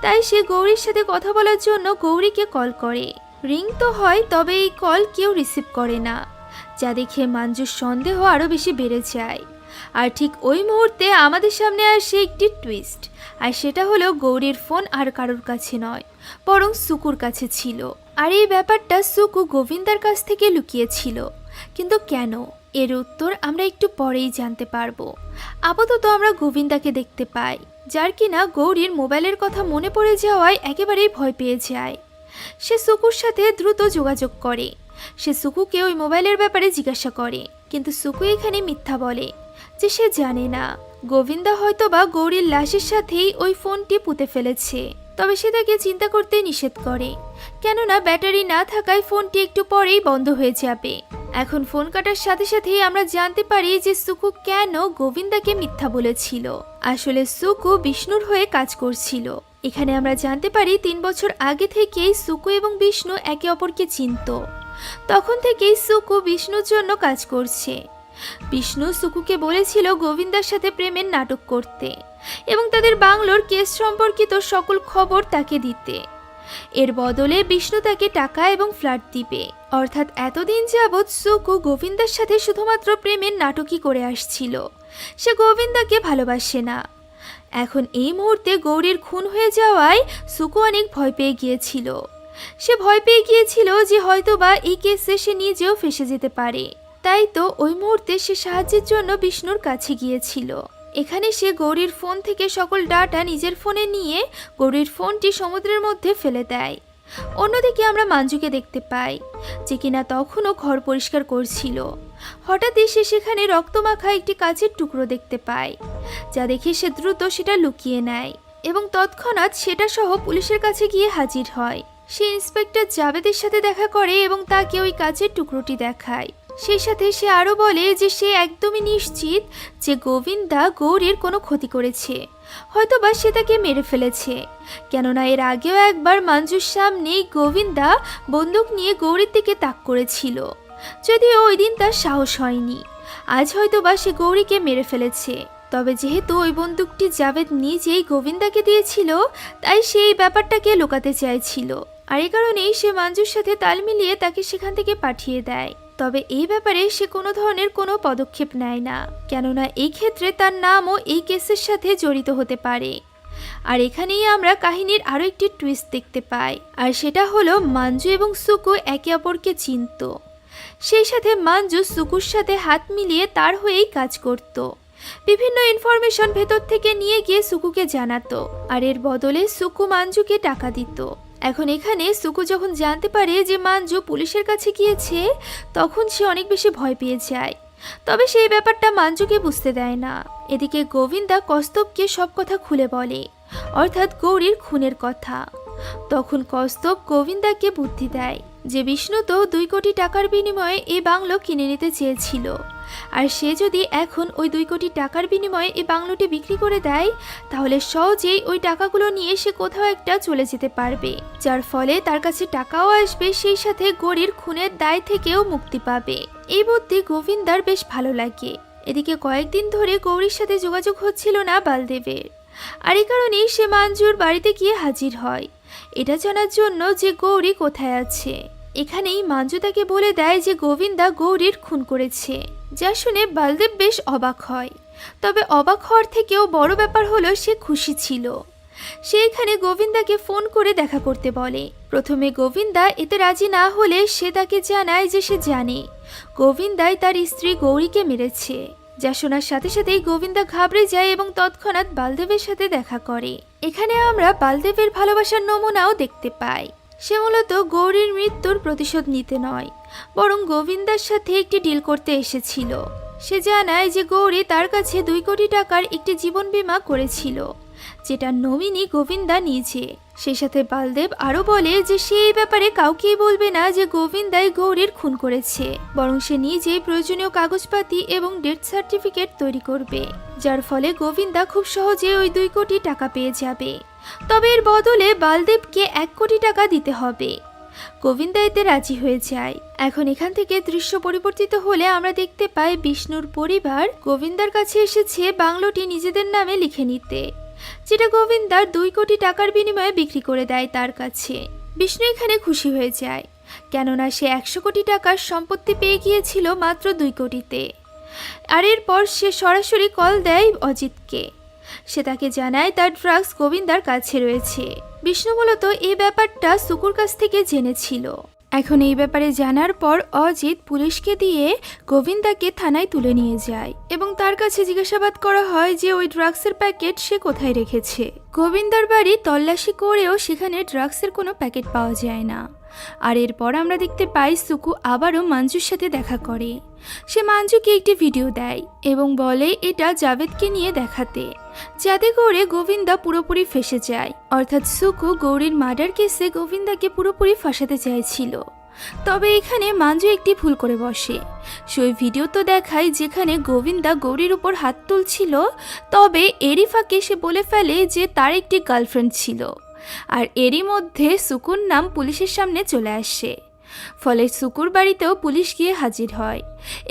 S1: তাই সে গৌরীর সাথে কথা বলার জন্য গৌরীকে কল করে। রিং তো হয়, তবে এই কল কেউ রিসিভ করে না, যা দেখে মঞ্জুর সন্দেহ আরও বেশি বেড়ে যায়। আর ঠিক ওই মুহূর্তে আমাদের সামনে আসে একটি টুইস্ট, আর সেটা হলো গৌরীর ফোন আর কারোর কাছে নয়, বরং সুকুর কাছে ছিল। আর এই ব্যাপারটা সুকু গোবিন্দার কাছ থেকে লুকিয়েছিল। কিন্তু কেন, এর উত্তর আমরা একটু পরেই জানতে পারবো। আপাতত আমরা গোবিন্দাকে দেখতে পাই, যার কিনা গৌরীর মোবাইলের কথা মনে পড়ে যাওয়ায় একেবারেই ভয় পেয়ে যায়। সে সুকুর সাথে দ্রুত যোগাযোগ করে। সে সুকুকে ওই মোবাইলের ব্যাপারে জিজ্ঞাসা করে, কিন্তু সুকু এখানে মিথ্যা বলে যে সে জানে না। গোবিন্দা হয়তোবা গৌরীর লাশের সাথেই ওই ফোনটি পুঁতে ফেলেছে। তবে সে তাকে চিন্তা করতে নিষেধ করে, কেননা ব্যাটারি না থাকায় ফোনটি একটু পরেই বন্ধ হয়ে যাবে। এখন ফোন কাটার সাথে সাথেই আমরা জানতে পারি যে সুকু কেন গোবিন্দাকে মিথ্যা বলেছিল। আসলে সুকু বিষ্ণুর হয়ে কাজ করছিল। এখানে আমরা জানতে পারি 3 বছর আগে থেকেই সুকু এবং বিষ্ণু একে অপরকে চিনত। তখন থেকেই সুকু বিষ্ণুর জন্য কাজ করছে। বিষ্ণু সুকুকে বলেছিল গোবিন্দার সাথে প্রেমের নাটক করতে এবং তাদের বাংলোর কেস সম্পর্কিত সকল খবর তাকে দিতে। এর বদলে বিষ্ণু তাকে টাকা এবং ফ্ল্যাট দিবে। অর্থাৎ এতদিন যাবৎ সুকু গোবিন্দার সাথে শুধুমাত্র প্রেমের নাটকই করে আসছিল। সে গোবিন্দাকে ভালোবাসে না। এখন এই মুহূর্তে গৌরীর খুন হয়ে যাওয়ায় সুকু অনেক ভয় পেয়ে গিয়েছিল। সে ভয় পেয়ে গিয়েছিল যে হয়তোবা এই কেসে সে নিজেও ফেঁসে যেতে পারে। তাই তো ওই মুহূর্তে সে সাহায্যের জন্য বিষ্ণুর কাছে গিয়েছিল। এখানে সে গৌরীর ফোন থেকে সকল ডাটা নিজের ফোনে নিয়ে গৌরীর ফোনটি সমুদ্রের মধ্যে ফেলে দেয়। অন্যদিকে আমরা মঞ্জুকে দেখতে পাই, যে কিনা তখনও ঘর পরিষ্কার করছিল। হঠাৎই সে সেখানে রক্তমাখা একটি কাচের টুকরো দেখতে পায়, যা দেখে সে দ্রুত সেটা লুকিয়ে নেয় এবং তৎক্ষণাৎ সেটা সহ পুলিশের কাছে গিয়ে হাজির হয়। সে ইন্সপেক্টর জাবেদের সাথে দেখা করে এবং তাকে ওই কাচের টুকরোটি দেখায়। সেই সাথে সে আরও বলে যে সে একদমই নিশ্চিত যে গোবিন্দা গৌরীর কোনো ক্ষতি করেছে, হয়তোবা সে তাকে মেরে ফেলেছে। কেননা এর আগেও একবার মঞ্জুর সামনেই গোবিন্দা বন্দুক নিয়ে গৌরীর দিকে তাক করেছিল, যদিও ওই দিন তার সাহস হয়নি। আজ হয়তোবা সে গৌরীকে মেরে ফেলেছে। তবে যেহেতু ওই বন্দুকটি জাবেদ নিজেই গোবিন্দাকে দিয়েছিল, তাই সে এই ব্যাপারটাকে লুকাতে চাইছিল। আর এই কারণেই সে মঞ্জুর সাথে তাল মিলিয়ে তাকে সেখান থেকে পাঠিয়ে দেয়। তবে এই ব্যাপারে সে কোনো ধরনের কোনো পদক্ষেপ নেয় না, কেননা এই ক্ষেত্রে তার নামও এই কেসের সাথে জড়িত হতে পারে। আর এখানেই আমরা কাহিনীর আরও একটি টুইস্ট দেখতে পাই, আর সেটা হলো মঞ্জু এবং সুকু একে অপরকে চিনত। সেই সাথে মঞ্জু সুকুর সাথে হাত মিলিয়ে তার হয়েই কাজ করত। বিভিন্ন ইনফরমেশন ভেতর থেকে নিয়ে গিয়ে সুকুকে জানাতো, আর এর বদলে সুকু মঞ্জুকে টাকা দিত। এখন এখানে সুকু যখন জানতে পারে যে মঞ্জু পুলিশের কাছে গিয়েছে, তখন সে অনেক বেশি ভয় পেয়ে যায়। তবে সেই ব্যাপারটা মঞ্জুকে বুঝতে দেয় না। এদিকে গোবিন্দা কস্তবকে সব কথা খুলে বলে, অর্থাৎ গৌরীর খুনের কথা। তখন কস্তব গোবিন্দাকে বুদ্ধি দেয় যে বিষ্ণু তো 2 কোটি টাকার বিনিময়ে এই বাংলো কিনে নিতে চেয়েছিল, আর সে যদি এখন ওই 2 কোটি টাকার বিনিময়ে এই বাংলোটি বিক্রি করে দেয়, তাহলে সহজেই ওই টাকাগুলো নিয়ে সে কোথাও একটা চলে যেতে পারবে, যার ফলে তার কাছে টাকাও আসবে, সেই সাথে গৌরীর খুনের দায় থেকেও মুক্তি পাবে। এই বুদ্ধি গোবিন্দার বেশ ভালো লাগে। এদিকে কয়েকদিন ধরে গৌরীর সাথে যোগাযোগ হচ্ছিল না বালদেবের, আর এই কারণেই সে মঞ্জুর বাড়িতে গিয়ে হাজির হয়, এটা জানার জন্য যে গৌরী কোথায় আছে। এখানেই মঞ্জু তাকে বলে দেয় যে গোবিন্দা গৌরীর খুন করেছে, যা শুনে বালদেব বেশ অবাক হয়। তবে অবাক হওয়ার থেকেও বড় ব্যাপার হলো সে খুশি ছিল। সে এখানে গোবিন্দাকে ফোন করে দেখা করতে বলে। প্রথমে গোবিন্দা এতে রাজি না হলে সে তাকে জানায় যে সে জানে গোবিন্দাই তার স্ত্রী গৌরীকে মেরেছে, যা শোনার সাথে সাথেই গোবিন্দা ঘাবড়ে যায় এবং তৎক্ষণাৎ বালদেবের সাথে দেখা করে। এখানে আমরা বালদেবের ভালোবাসার নমুনাও দেখতে পাই। সে মূলত গৌরীর মৃত্যুর প্রতিশোধ নিতে নয়, বরং গোবিন্দার সাথে একটি ডিল করতে এসেছিল। সে জানায় যে গৌরী তার কাছে 2 কোটি টাকার একটি জীবন বীমা করেছিল, যেটা নমিনি গোবিন্দা নিজে। সেই সাথে বালদেব আরও বলে যে সে এই ব্যাপারে কাউকেই বলবে না যে গোবিন্দাই গৌরীর খুন করেছে, বরং সে নিজেই প্রয়োজনীয় কাগজপাতি এবং ডেথ সার্টিফিকেট তৈরি করবে, যার ফলে গোবিন্দা খুব সহজে ওই 2 কোটি টাকা পেয়ে যাবে। তবে এর বদলে বালদেবকে 1 কোটি টাকা দিতে হবে। গোবিন্দা এতে রাজি হয়ে যায়। এখন এখান থেকে দৃশ্য পরিবর্তিত হলে আমরা দেখতে পাই বিষ্ণুর পরিবার গোবিন্দার কাছে এসেছে বাংলোটি নিজেদের নামে লিখে নিতে, যেটা গোবিন্দার 2 কোটি টাকার বিনিময়ে বিক্রি করে দেয় তার কাছে। বিষ্ণু এখানে খুশি হয়ে যায়। কেননা সে 100 কোটি টাকার সম্পত্তি পেয়ে গিয়েছিল মাত্র 2 কোটিতে। আর এরপর সে সরাসরি কল দেয় অজিতকে। সে তাকে জানায় তার ড্রাগস গোবিন্দার কাছে রয়েছে। বিষ্ণু মূলত এই ব্যাপারটা সুকুর কাছ থেকে জেনেছিল। এখন এই ব্যাপারে জানার পর অজিত পুলিশকে দিয়ে গোবিন্দাকে থানায় তুলে নিয়ে যায় এবং তার কাছে জিজ্ঞাসাবাদ করা হয় যে ওই ড্রাগসের প্যাকেট সে কোথায় রেখেছে। গোবিন্দার বাড়ি তল্লাশি করেও সেখানে ড্রাগসের কোনো প্যাকেট পাওয়া যায় না। আর এরপর আমরা দেখতে পাই সুকু আবারও মঞ্জুর সাথে দেখা করে। সে মঞ্জুকে একটি ভিডিও দেয় এবং বলে এটা জাভেদকে নিয়ে দেখাতে, যাতে করে গোবিন্দা পুরোপুরি ফেঁসে যায়। অর্থাৎ সুকু গৌরীর মার্ডার কেসে গোবিন্দাকে পুরোপুরি ফাঁসাতে চাইছিল। তবে এখানে মঞ্জু একটি ভুল করে বসে। সেই ভিডিও তো দেখায় যেখানে গোবিন্দা গৌরীর উপর হাত তুলছিল, তবে এরই ফাঁকে সে বলে ফেলে যে তার একটি গার্লফ্রেন্ড ছিল। আর এরই মধ্যে সুকুর নাম পুলিশের সামনে চলে আসে। ফলে সুকুর বাড়িতেও পুলিশ গিয়ে হাজির হয়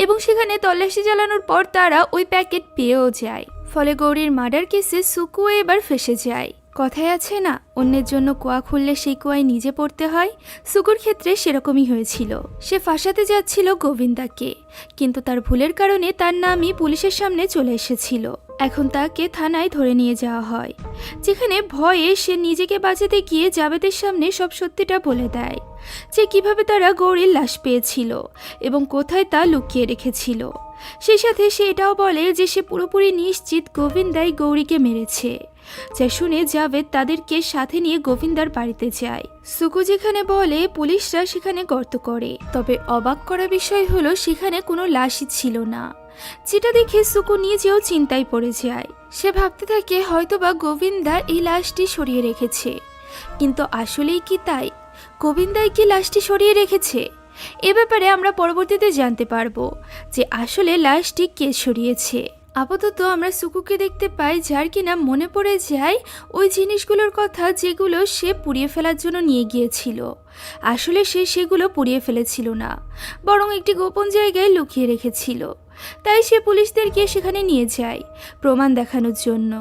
S1: এবং সেখানে তল্লাশি চালানোর পর তারা ওই প্যাকেট পেয়েও যায়। ফলে গৌরীর মার্ডার কেসে সুকু এবার ফেঁসে যায়। কথায় আছে না, অন্যের জন্য কুয়া খুললে সেই কুয়ায় নিজে পড়তে হয়। সুকুর ক্ষেত্রে সেরকমই হয়েছিল। সে ফাঁসাতে যাচ্ছিল গোবিন্দাকে, কিন্তু তার ভুলের কারণে তার নামই পুলিশের সামনে চলে এসেছিল। এখন তাকে থানায় ধরে নিয়ে যাওয়া হয়, যেখানে ভয়ে সে নিজেকে বাঁচাতে গিয়ে জাভেদের সামনে সব সত্যিটা বলে দেয় যে কিভাবে তারা গৌরীর লাশ পেয়েছিল এবং কোথায় তা লুকিয়ে রেখেছিল। সেই সাথে সে এটাও বলে যে সে পুরোপুরি নিশ্চিত গোবিন্দাই গৌরীকে মেরেছে। যা শুনে জাভেদ তাদেরকে সাথে নিয়ে গোবিন্দার বাড়িতে যায়। সুকু যেখানে বলে পুলিশরা সেখানে গর্ত করে, তবে অবাক করা বিষয় হলো সেখানে কোনো লাশই ছিল না, যেটা দেখে সুকু নিজেও চিন্তায় পড়ে যায়। সে ভাবতে থাকে হয়তোবা গোবিন্দা এই লাশটি সরিয়ে রেখেছে, কিন্তু আসলেই কি তাই? গোবিন্দাই কি লাশটি সরিয়ে রেখেছে? এ ব্যাপারে আমরা পরবর্তীতে জানতে পারবো যে আসলে লাশটি কে সরিয়েছে। আপাতত আমরা সুকুকে দেখতে পাই যার কিনা মনে পড়ে যায় ওই জিনিসগুলোর কথা যেগুলো সে পুড়িয়ে ফেলার জন্য নিয়ে গিয়েছিল। আসলে সে সেগুলো পুড়িয়ে ফেলেছিল না, বরং একটি গোপন জায়গায় লুকিয়ে রেখেছিল। তাই সে পুলিশদেরকে সেখানে নিয়ে যায় প্রমাণ দেখানোর জন্য,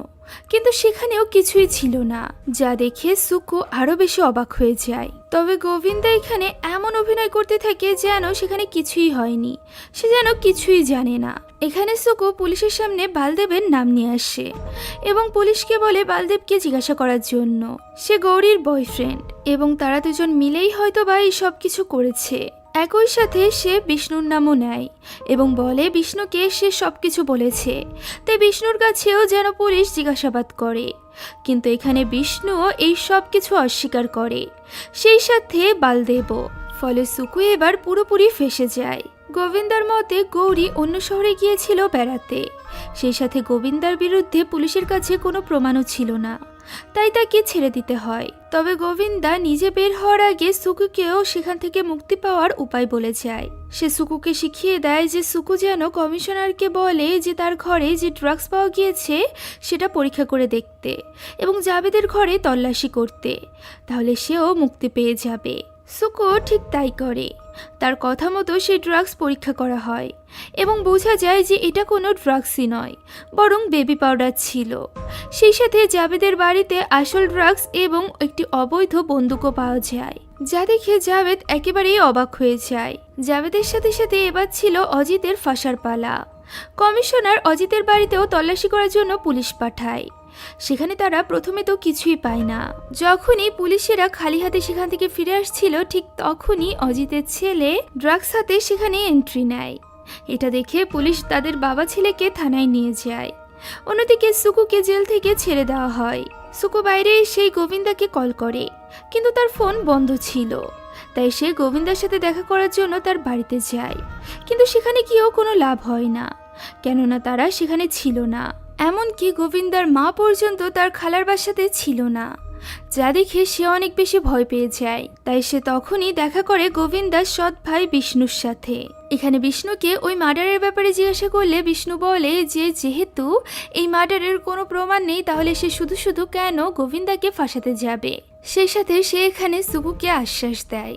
S1: কিন্তু সেখানেও কিছুই ছিল না, যা দেখে সুকু আরো বেশি অবাক হয়ে যায়। তবে গোবিন্দা এখানে এমন অভিনয় করতে থাকে যেন সেখানে কিছুই হয়নি, সে যেন কিছুই জানে না। এখানে সুকু পুলিশের সামনে বালদেবের নাম নিয়ে আসে এবং পুলিশকে বলে বালদেবকে জিজ্ঞাসা করার জন্য। সে গৌরীর বয়ফ্রেন্ড এবং তারা দুজন মিলেই হয়তো বা এই সব কিছু করেছে। একই সাথে সে বিষ্ণুর নামও নেয় এবং বলে বিষ্ণুকে সে সবকিছু বলেছে, তাই বিষ্ণুর কাছেও যেন পুলিশ জিজ্ঞাসাবাদ করে। কিন্তু এখানে বিষ্ণুও এই সব কিছু অস্বীকার করে, সেই সাথে বালদেবও। ফলে সুকু এবার পুরোপুরি ফেঁসে যায়। গোবিন্দার মতে গৌরী অন্য শহরে গিয়েছিল বেড়াতে, সেই সাথে গোবিন্দার বিরুদ্ধে পুলিশের কাছে কোনো প্রমাণও ছিল না, তাই তাকে ছেড়ে দিতে হয়। তবে গোবিন্দা নিজে বের হওয়ার আগে সুকুকেও সেখান থেকে মুক্তি পাওয়ার উপায় বলে যায়। সে সুকুকে শিখিয়ে দেয় যে সুকু যেন কমিশনারকে বলে যে তার ঘরে যে ড্রাগস পাওয়া গিয়েছে সেটা পরীক্ষা করে দেখতে এবং জাভেদের ঘরে তল্লাশি করতে, তাহলে সেও মুক্তি পেয়ে যাবে। সুকু ঠিক তাই করে। তার কথা মতো সেই ড্রাগস পরীক্ষা করা হয় এবং বোঝা যায় যে এটা কোনো ড্রাগসই নয়, বরং বেবি পাউডার ছিল। সেই সাথে জাভেদের বাড়িতে আসল ড্রাগস এবং একটি অবৈধ বন্দুকও পাওয়া যায়, যা দেখে জাভেদ একেবারেই অবাক হয়ে যায়। জাভেদের সাথে সাথে এবার ছিল অজিতের ফাঁসার পালা। কমিশনার অজিতের বাড়িতেও তল্লাশি করার জন্য পুলিশ পাঠায়। সেখানে তারা প্রথমে তো কিছুই পায় না। যখনই পুলিশেরা খালি হাতে সেখান থেকে ফিরে আসছিল, ঠিক তখনই অজিতের ছেলে ড্রাগস হাতে সেখানে এন্ট্রি নেয়। এটা দেখে পুলিশ তাদের বাবা ছেলেকে থানায় নিয়ে যায়। অন্যদিকে সুকুকে জেল থেকে ছেড়ে দেওয়া হয়। সুকু বাইরে সেই গোবিন্দাকে কল করে, কিন্তু তার ফোন বন্ধ ছিল। তাই সে গোবিন্দার সাথে দেখা করার জন্য তার বাড়িতে যায়, কিন্তু সেখানে গিয়েও কোনো লাভ হয় না, কেননা তারা সেখানে ছিল না। এমনকি গোবিন্দার মা পর্যন্ত তার খালার বাসাতে ছিল না, যা দেখে সে অনেক বেশি ভয় পেয়ে যায়। তাই সে তখনই দেখা করে গোবিন্দার সৎ ভাই বিষ্ণুর সাথে। এখানে বিষ্ণুকে ওই মার্ডারের ব্যাপারে জিজ্ঞাসা করলে বিষ্ণু বলে যে যেহেতু এই মার্ডারের কোনো প্রমাণ নেই, তাহলে সে শুধু শুধু কেন গোবিন্দাকে ফাঁসাতে যাবে। সেই সাথে সে এখানে সুকুকে আশ্বাস দেয়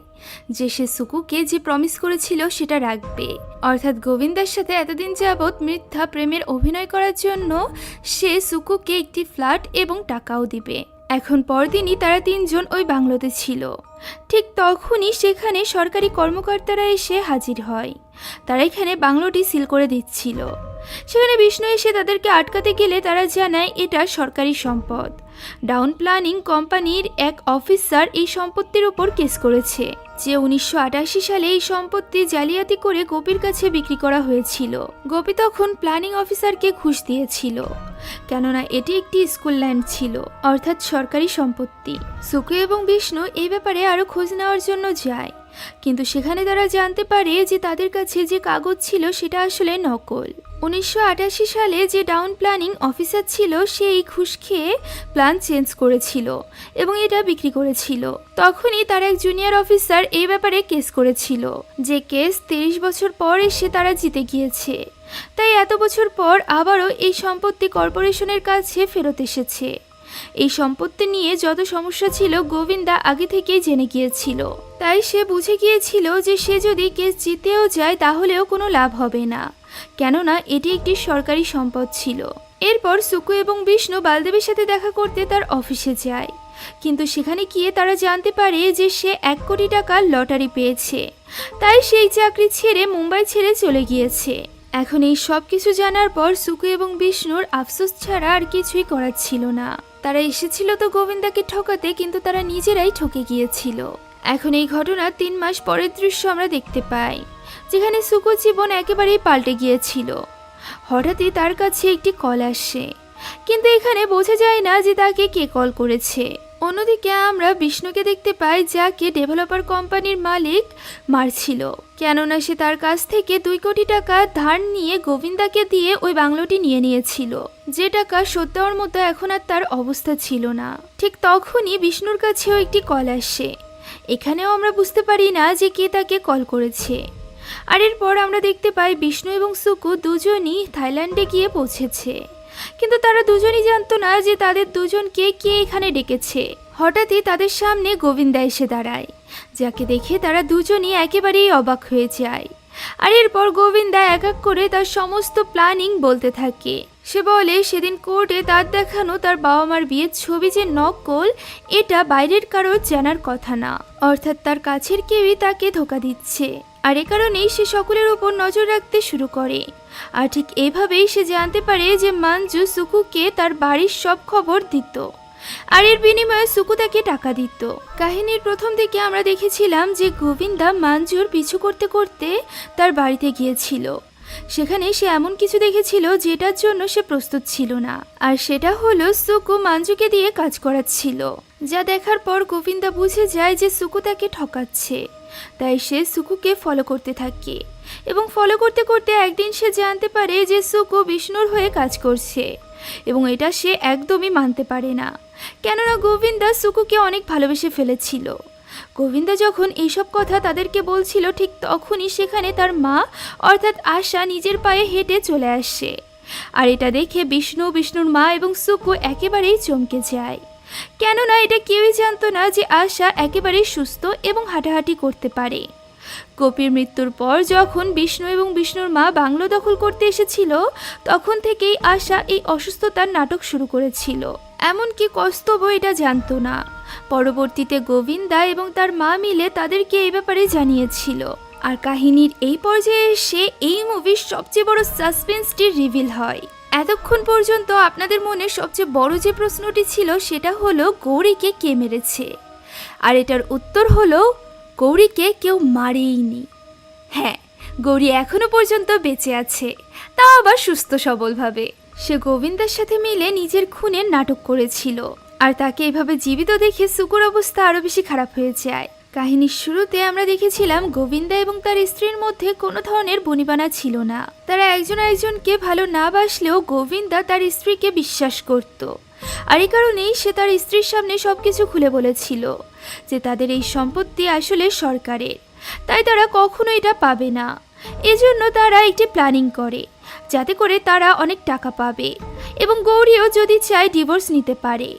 S1: যে সে সুকুকে যে প্রমিস করেছিল সেটা রাখবে, অর্থাৎ গোবিন্দার সাথে এতদিন যাবৎ মিথ্যা প্রেমের অভিনয় করার জন্য সে সুকুকে একটি ফ্ল্যাট এবং টাকাও দিবে। এখন পরদিনই তারা তিনজন ওই বাংলোতে ছিল। ঠিক তখনই সেখানে সরকারি কর্মকর্তারা এসে হাজির হয়। তারা এখানে বাংলোটি সিল করে দিচ্ছিল। সেখানে বিষ্ণু এসে তাদেরকে আটকাতে গেলে তারা জানায় এটা সরকারি সম্পদ। ডাউন প্ল্যানিং কোম্পানির এক অফিসার এই সম্পত্তির উপর কেস করেছে যে 1988 সালে এই সম্পত্তি জালিয়াতি করে গোপীর কাছে বিক্রি করা হয়েছিল। গোপী তখন প্ল্যানিং অফিসারকে ঘুষ দিয়েছিল, কেননা এটি একটি স্কুল ল্যান্ড ছিল, অর্থাৎ সরকারি সম্পত্তি। সুকু এবং বিষ্ণু এই ব্যাপারে আরও খোঁজ নেওয়ার জন্য যায়, কিন্তু সেখানে তারা জানতে পারে যে তাদের কাছে যে কাগজ ছিল সেটা আসলে নকল। 1988 সালে যে ডাউন প্ল্যানিং অফিসার ছিল সে এই ঘুষ খেয়ে প্ল্যান চেঞ্জ করেছিল এবং এটা বিক্রি করেছিল। তখনই তার এক জুনিয়র অফিসার এই ব্যাপারে কেস করেছিল, যে কেস 30 বছর পর এসে তারা জিতে গিয়েছে। তাই এত বছর পর আবারও এই সম্পত্তি কর্পোরেশনের কাছে ফেরত এসেছে। এই সম্পত্তি নিয়ে যত সমস্যা ছিল গোবিন্দা আগে থেকেই জেনে গিয়েছিল, তাই সে বুঝে গিয়েছিল যে সে যদি কেস জিতেও যায় তাহলেও কোনো লাভ হবে না, কেননা এটি একটি সরকারি সম্পদ ছিল। এরপর সুকু এবং বিষ্ণু বালদেবের সাথে দেখা করতে তার অফিসে যায়, কিন্তু সেখানে গিয়ে তারা জানতে পারে যে সে 1 কোটি টাকার লটারি পেয়েছে। তাই সেই চাকরি ছেড়ে মুম্বাই ছেড়ে চলে গিয়েছে। এখন এই সব কিছু জানার পর সুকু এবং বিষ্ণুর আফসোস ছাড়া আর কিছুই করার ছিল না। তারা এসেছিল তো গোবিন্দাকে ঠকাতে, কিন্তু তারা নিজেরাই ঠকে গিয়েছিল। এখন এই ঘটনা 3 মাস পরের দৃশ্য আমরা দেখতে পাই, যেখানে সুকুর জীবন একেবারেই পাল্টে গিয়েছিল। হঠাৎই তার কাছে একটি কল আসে, কিন্তু এখানে বোঝা যায় না যে তাকে কে কল করেছে। অন্যদিকে আমরা বিষ্ণুকে দেখতে পাই, যাকে ডেভেলপার কোম্পানির মালিক মারছিল, কেননা সে তার কাছ থেকে 2 কোটি টাকা ধার নিয়ে গোবিন্দাকে দিয়ে ওই বাংলোটি নিয়ে নিয়েছিল, যে টাকা শোধ দেওয়ার মতো এখন আর তার অবস্থা ছিল না। ঠিক তখনই বিষ্ণুর কাছেও একটি কল আসে। এখানেও আমরা বুঝতে পারি না যে কে তাকে কল করেছে। আর এরপর আমরা দেখতে পাই বিষ্ণু এবং সুকু দুজনই থাইল্যান্ডে গিয়ে পৌঁছেছে, কিন্তু তারা দুজনই জানতো না যে তাদের দুজনকে কে এখানে ডেকেছে। হঠাৎই তাদের সামনে গোবিন্দা এসে দাঁড়ায়, যাকে দেখে তারা দুজনই একেবারেই অবাক হয়ে যায়। আর এরপর গোবিন্দা এক এক করে তার সমস্ত প্ল্যানিং বলতে থাকে। সে বলে সেদিন কোর্টে তার দেখানো তার বাবা মার বিয়ের ছবি যে নকল, এটা বাইরের কারোর জানার কথা না, অর্থাৎ তার কাছের কেউই তাকে ধোঁকা দিচ্ছে। আর এ কারণেই সে সকলের উপর নজর রাখতে শুরু করে। আর ঠিক এভাবেই সে জানতে পারে যে মঞ্জু সুকুকে তার বাড়ির সব খবর দিত, আর এর বিনিময়ে সুকু তাকে টাকা দিত। কাহিনীর প্রথম দিকে আমরা দেখেছিলাম যে গোবিন্দা মঞ্জুর পিছু করতে করতে তার বাড়িতে গিয়েছিল। সেখানে সে এমন কিছু দেখেছিল যেটার জন্য সে প্রস্তুত ছিল না, আর সেটা হলো সুকু মঞ্জুকে দিয়ে কাজ করাচ্ছিল। যা দেখার পর গোবিন্দা বুঝে যায় যে সুকু তাকে ঠকাচ্ছে। তাই সে সুকুকে ফলো করতে থাকে, এবং ফলো করতে করতে একদিন সে জানতে পারে যে সুকু বিষ্ণুর হয়ে কাজ করছে, এবং এটা সে একদমই মানতে পারে না, কেননা গোবিন্দা সুকুকে অনেক ভালোবেসে ফেলেছিল। গোবিন্দা যখন এইসব কথা তাদেরকে বলছিল, ঠিক তখনই সেখানে তার মা অর্থাৎ আশা নিজের পায়ে হেঁটে চলে আসে। আর এটা দেখে বিষ্ণুর মা এবং সুকু একেবারেই চমকে যায়, কেননা এটা কেউই জানতো না যে আশা একেবারেই সুস্থ এবং হাঁটাহাঁটি করতে পারে। গোপীর মৃত্যুর পর যখন বিষ্ণু এবং বিষ্ণুর মা বাংলো দখল করতে এসেছিল, তখন থেকেই আশা এই অসুস্থতার নাটক শুরু করেছিল। এমনকি কস্তবও এটা জানতো না। পরবর্তীতে গোবিন্দা এবং তার মা মিলে তাদেরকে এই ব্যাপারে জানিয়েছিল। আর কাহিনীর এই পর্যায়ে এসে এই মুভির সবচেয়ে বড় সাসপেন্সটি রিভিল হয়। এতক্ষণ পর্যন্ত আপনাদের মনে সবচেয়ে বড় যে প্রশ্নটি ছিল সেটা হলো গৌরীকে কে মেরেছে, আর এটার উত্তর হলো গৌরীকে কেউ মারেইনি। হ্যাঁ, গৌরী এখনো পর্যন্ত বেঁচে আছে, তাও আবার সুস্থ সবলভাবে। সে গোবিন্দার সাথে মিলে নিজের খুনের নাটক করেছিল, আর তাকে এভাবে জীবিত দেখে সুকুর অবস্থা আরো বেশি খারাপ হয়ে যায়। কাহিনীর শুরুতে আমরা দেখেছিলাম গোবিন্দা এবং তার স্ত্রীর মধ্যে কোনো ধরনের বনিবানা ছিল না। তারা একজন আরেকজনকে ভালো না বাসলেও গোবিন্দা তার স্ত্রীকে বিশ্বাস করত, আর এই কারণেই সে তার স্ত্রীর সামনে সবকিছু খুলে বলেছিল যে তাদের এই সম্পত্তি আসলে সরকারের, তাই তারা কখনো এটা পাবে না। এজন্য তারা একটি প্ল্যানিং করে যাতে করে তারা অনেক টাকা পাবে, এবং গৌরীও যদি চায় ডিভোর্স নিতে পারে।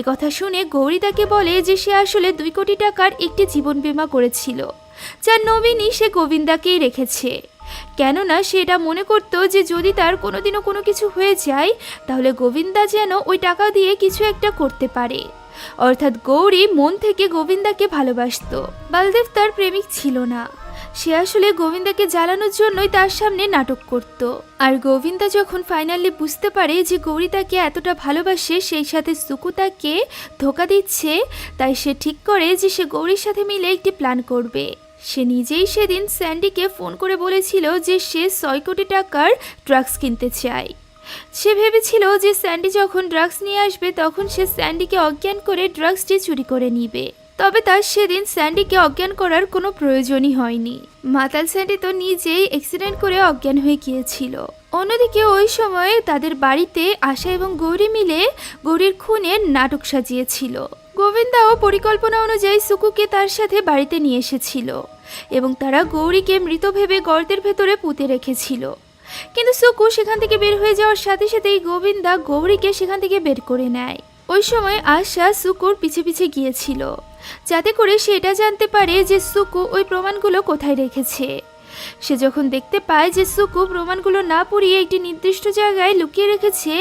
S1: একথা শুনে গৌরী তাকে বলে যে সে আসলে 2 কোটি টাকার একটি জীবন বীমা করেছিল, যার নমিনি সে গোবিন্দাকেই রেখেছে, কেননা সে এটা মনে করত যে যদি তার কোনোদিনও কোনো কিছু হয়ে যায় তাহলে গোবিন্দা যেন ওই টাকা দিয়ে কিছু একটা করতে পারে। অর্থাৎ গৌরী মন থেকে গোবিন্দাকে ভালোবাসতো। বলদেব তার প্রেমিক ছিল না, সে আসলে গোবিন্দাকে জ্বালানোর জন্যই তার সামনে নাটক করত। আর গোবিন্দা যখন ফাইনালি বুঝতে পারে যে গৌরী তাকে এতটা ভালোবাসে, সেই সাথে সুকু তাকে ধোঁকা দিচ্ছে, তাই সে ঠিক করে যে সে গৌরীর সাথে মিলে একটি প্ল্যান করবে। সে নিজেই সেদিন স্যান্ডিকে ফোন করে বলেছিল যে সে 6 কোটি টাকার ড্রাগস কিনতে চায়। সে ভেবেছিল যে স্যান্ডি যখন ড্রাগস নিয়ে আসবে তখন সে স্যান্ডিকে অজ্ঞান করে ড্রাগসটি চুরি করে নিবে। তবে তার সেদিন স্যান্ডিকে অজ্ঞান করার কোনো প্রয়োজনই হয়নি। মাতাল স্যান্ডি তো নিজেই অ্যাক্সিডেন্ট করে অজ্ঞান হয়ে গিয়েছিল। অন্যদিকে ওই সময়ে তাদের বাড়িতে আশা এবং গৌরী মিলে গৌরীর খুনের নাটক সাজিয়েছিল। গোবিন্দাও পরিকল্পনা অনুযায়ী সুকুকে তার সাথে বাড়িতে নিয়ে এসেছিল এবং তারা গৌরীকে মৃত ভেবে গর্তের ভেতরে পুঁতে রেখেছিল। কিন্তু সুকু সেখান থেকে বের হয়ে যাওয়ার সাথে সাথেই গোবিন্দা গৌরীকে সেখান থেকে বের করে নেয়। ওই সময় আশা সুকুর পিছে পিছে গিয়েছিল যাতে করে সে এটা জানতে পারে যে সুকু ওই প্রমাণগুলো কোথায় রেখেছে। সে যখন দেখতে পায় যে সুকু প্রমাণগুলো না পুড়িয়ে একটি নির্দিষ্ট জায়গায় লুকিয়ে রেখেছে,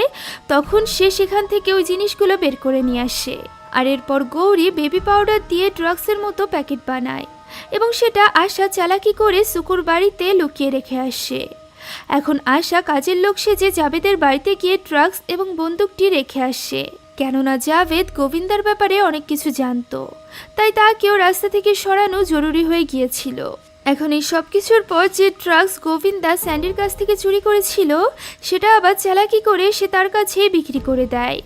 S1: তখন সে সেখান থেকে ওই জিনিসগুলো বের করে নিয়ে আসে। আর এরপর গৌরী বেবি পাউডার দিয়ে ড্রাগসের মতো প্যাকেট বানায় এবং সেটা আশা চালাকি করে সুকুর বাড়িতে লুকিয়ে রেখে আসে। এখন আশা কাজের লোক সেজে জাভেদের বাড়িতে গিয়ে ড্রাগস এবং বন্দুকটি রেখে আসে, কেননা জাভেদ গোবিন্দার ব্যাপারে অনেক কিছু জানতো, তাই তাকেও রাস্তা থেকে সরানো জরুরি হয়ে গিয়েছিল। এখন এই সব কিছুর পর যে ড্রাগস গোবিন্দা স্যান্ডির কাছ থেকে চুরি করেছিল, সেটা আবার চালাকি করে সে তার কাছে বিক্রি করে দেয়।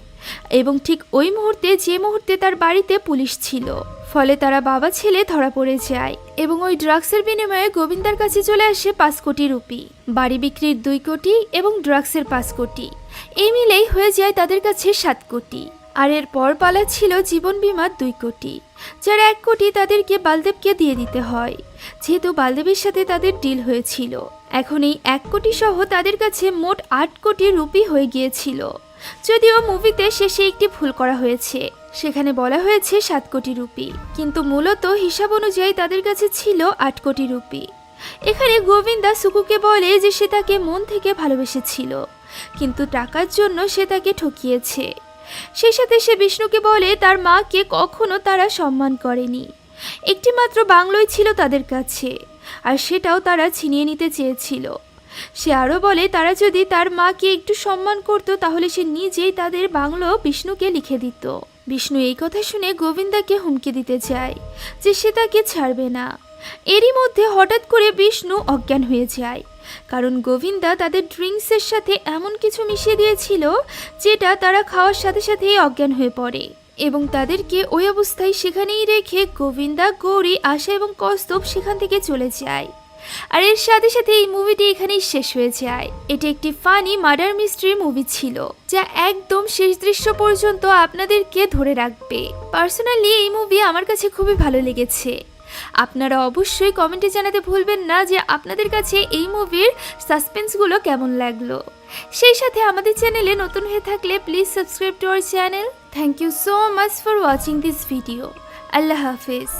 S1: এবং ঠিক ওই মুহূর্তে যে মুহূর্তে তার বাড়িতে পুলিশ ছিল, ফলে তারা বাবা ছেলে ধরা পড়ে যায় এবং ওই ড্রাগসের বিনিময়ে গোবিন্দার কাছে চলে আসে 5 কোটি রুপি, বাড়ি বিক্রির 2 কোটি এবং ড্রাগসের 5 কোটি। এই মিলেই হয়ে যায় তাদের কাছে 7 কোটি। আর এরপর পালা ছিল জীবন বিমার 2 কোটি, যার 1 কোটি তাদেরকে বালদেবকে দিয়ে দিতে হয়, যেহেতু বালদেবের সাথে তাদের ডিল হয়েছিল। এখন এই 1 কোটি সহ তাদের কাছে মোট 8 কোটি রুপি হয়ে গিয়েছিল। যদিও মুভিতে শেষে একটি ভুল করা হয়েছে, সেখানে বলা হয়েছে 7 কোটি রুপি, কিন্তু মূলত হিসাব অনুযায়ী তাদের কাছে ছিল 8 কোটি রুপি। এখানে গোবিন্দা সুকুকে বলে যে সে তাকে মন থেকে ভালোবেসেছিল, কিন্তু টাকার জন্য সে তাকে ঠকিয়েছে। সেই সাথে সে বিষ্ণুকে বলে তার মাকে কখনো তারা সম্মান করেনি, একটি মাত্র বাংলোই ছিল তাদের কাছে, আর সেটাও তারা ছিনিয়ে নিতে চেয়েছিল। সে আরও বলে তারা যদি তার মাকে একটু সম্মান করত তাহলে সে নিজেই তাদের বাংলো বিষ্ণুকে লিখে দিত। বিষ্ণু এই কথা শুনে গোবিন্দাকে হুমকি দিতে চায় যে সে তাকে ছাড়বে না। এরই মধ্যে হঠাৎ করে বিষ্ণু অজ্ঞান হয়ে যায়, কারণ গোবিন্দা তাদের ড্রিঙ্কসের সাথে এমন কিছু মিশিয়ে দিয়েছিল যেটা তারা খাওয়ার সাথে সাথেই অজ্ঞান হয়ে পড়ে এবং তাদেরকে ওই অবস্থায় সেখানেই রেখে গোবিন্দা, গৌরী, আশা এবং কৌস্তব সেখান থেকে চলে যায়। আর এর সাথে সাথে এই মুভিটি এখানেই শেষ হয়ে যায়। এটি একটি ফানি মার্ডার মিস্ট্রি মুভি ছিল, যা একদম শেষ দৃশ্য পর্যন্ত আপনাদেরকে ধরে রাখবে। পার্সোনালি এই মুভি আমার কাছে খুবই ভালো লেগেছে। আপনারা অবশ্যই কমেন্টে জানাতে ভুলবেন না যে আপনাদের কাছে এই মুভির সাসপেন্সগুলো কেমন লাগলো। সেই সাথে আমাদের চ্যানেলে নতুন হয়ে থাকলে please subscribe to our channel. Thank you so much for watching this video. আল্লাহ হাফেজ।